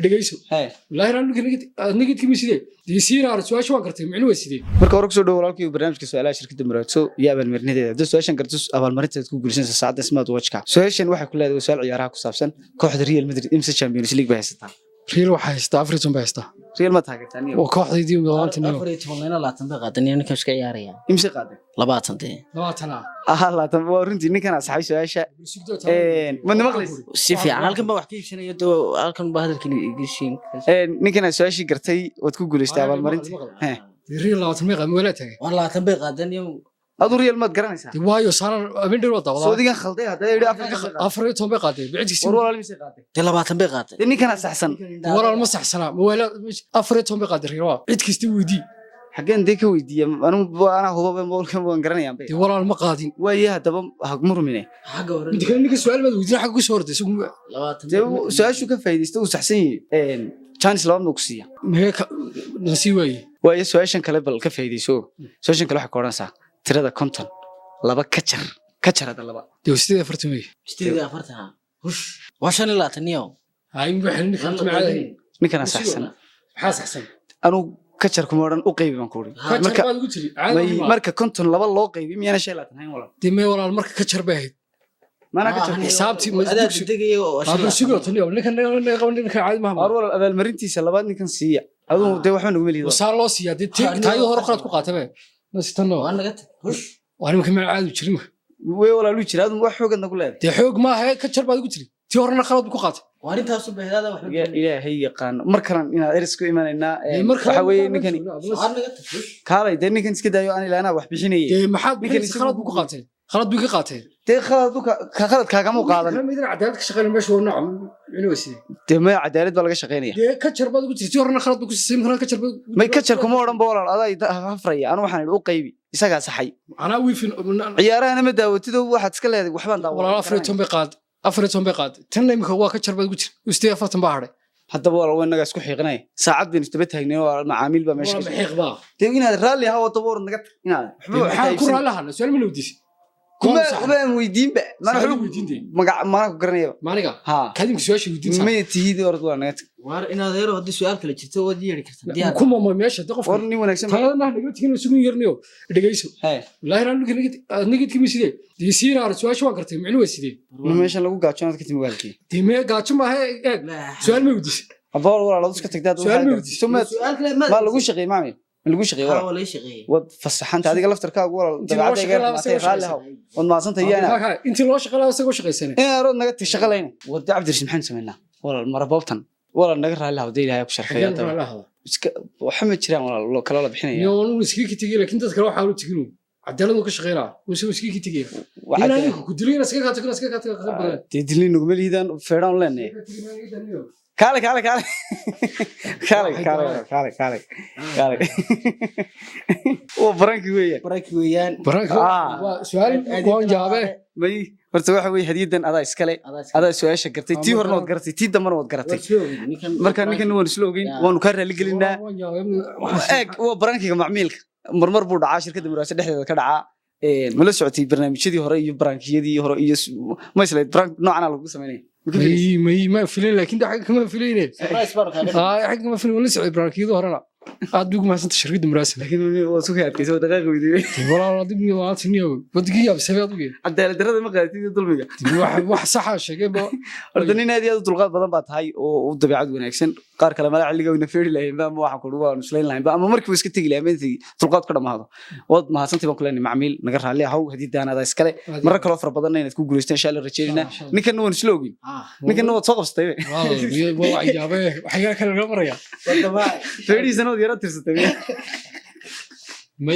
dhageyso wallahi aan nigid kimiside diisiina su'aasha waan kartay macnu weyside marka hore soo dhaw walaalkii barnaamijka su'aalaha shirkadda Muraadso iyo abaalmarinadeeda hadii su'aashan karto abaalmarinteed ku guulaysan saacada Smart Watch-ka su'aashan waxa ku leedahay su'aal ciyaaraha ku saabsan kooxda Real Madrid imsa Champions League ba haysata Real waxa haysta African ba haysta Real ma taageertaan oo kooxdaydii maanta African la tan qaadanayaan ninka iska ciyaaraya imsa qaaday 20 laatan waa runtii ninkan asxaab su'aasha ma maqlis si fiican halkan ba wax ka iibsanayo doo halkan ba hadalkii igishin ninkan su'aashii gartay wad ku guulaystay abaalmarinta Real 20 meeqa ma wala tagay 20 bay qaadanayaan adu Real ma garanaysaa waayo saaran abindhir wada wada Sacuudiga khalday hadda yiri African bay qaaday bicdiisi walaal imsa qaaday 20 bay qaaday ninkan saxsan walaal ma saxsana wala African bay qaaday Real cid kasta weydii xageen deeka weydiiyay ana hubaba moolkan waan garanayaan bay walaal ma qaadin waaya hadaba hagmurmine xaga hore midka ninka su'aal baad weydiin xaga ku soo hortay 20 su'aashu ka faa'iideysto uu saxsan yahay chance laba nuqsiya meeka nasi waaya su'aashan kale bal ka faa'iideyso su'aashan kale waxa qoranaysa tirada konton laba kajar hada laba dee 48 hush washan la taniyo hay waxaan ninkan saxsan waxa saxsan anu kajar kuma oran u qaybi baan ku ori marka konton laba loo qaybi miyana shay la tanayn walaal dime walaal marka kajar bay ahayd mana kajar xisaabti ma degayo oo sugo taniyo ninkan caadi ma mar walaal abaalmarintiisa labaad ninkan siiya aduu dee waxba nagu meliyo wasaa loo siiya dee taayada hore qalad ku qaatay nastano anaga hush waan ma kamay caadi jirin way walaalu jira aduu wax xoog nagu leeyahay dee xoog ma aha kajar baad ugu jiri tii horena qalad ku qaatay waarintaas u baahdaada wax ilaahay yaqaan markan inaad erisku imanayna waxa weeye ninkan kaalay dee ninkan iska daayo aan ilaana wax bixinayay dee maxaad ninkan qalad ku qaatay qalad buu ka qaatay dee qalad kaaga mu qaadan midna cadaalad ka shaqeyn meesha waa nooc inuu wasiir dee ma cadaalad baa laga shaqeynaya dee kajar baad ugu jirtay horena qalad ku siisay marna kajar may kajar kuma oran boolal aday hafraya anu waxaan u qaybi isaga saxay ana wiifin ciyaaraha ma daawatido waxaad iska leedahay waxbaan daawo walaal African bay qaad tan imika waa kajar baad ugu jirtay ustii 40 baa haray haddaba walaal wanaga isku xiiqnay saacad bin istaba taagnay waa macaamiil baa meesha xiiqba dee inaad raalli ha wado boor naga inaad waxba ku raalaha su'aal ma lowdiis kuma weydiin ba mana ku garanaya maniga kadib su'aasha weydiin ma tihiidi orad waa naga war inaad yaro hadii su'aal kale jirto wad yeeri kartaa diyaar kuma ma meesha qof war ni wanaagsan taana naga tigin sugu yarniyo dhageyso wallahi aan nigid kimiside diisiina su'aasha waan kartay macnu weyside meesha lagu gaajoonad ka timi walkii dime gaajo ma aha su'aal ma weydiis aboor walaal iska tagtaa su'aal ma weydiis su'aal kale ma lagu shaqeey maamay lagu shaqeey wad fasaxanta adiga laftarkaagu walaal dabacadeega raalli haw wad maasanta yaana intii loo shaqeeyo asagoo shaqeysana rood naga shaqalayna wad Cabdirashiid maxaan sameynaa walaal marababtan walaal naga raalli haw deeyahay ku sharfeeyaa iska waxa ma jiraan walaal kala la bixinaya iyo uu iska kitigi laakiin dadka waxa uu tigino cadaalad uu ka shaqeynaa uu iska kitigi ilaahay ku dilina iska ka dilin nagu meliidaan feedaan leenay kale oo baranki weeyaan waa su'aal qoon jaabe may horta waxa weey hadiyadan adaa iskale adaa su'aasha gartay tii horna wad gartay tii dambana wad garatay marka ninkan waan isla ogeyn waanu ka raali gelinaa eeg waa barankiga macmiilka marmar buu dhacaa shirkadda Muraadso dhexdeeda ka dhacaa ma la socotay barnaamijyadii hore iyo barankiyadii hore iyo ma isla barank noocan lagu sameeyay ما فيلين لكن ده حاجة كمان فيلين حاجة كمان فيلين ولا سعيد براكيدو هرنا أدوك ما سنت شركة مراسل لكن هو سوكي أبكي سوى دقائق ويدي والله العظيم يا ولد سنيو بدقيقة بسبب أدوك عدالة درد ما قالت لي ظلمك واحد صح شيء بقى أردني نادي هذا طلقات بدن بعد هاي وضبيعات ونكسن قار كلام لا علقة ونفير لهم بقى ما حكوا نسلين لهم بقى ما مركب وسكت تجي لهم أنت طلقات كلام هذا وض ما سنت بقول إني معميل نقرأ عليه هو هديد أنا هذا إسكالي مرة كلا فرق بدنا إن تكون جلستين شال الرجالنا نكن نو نسلوجي نكن نو تصقف استوي والله عجابه وحاجة كلا الأمر يا فيدي سنة ديارة ترسل ما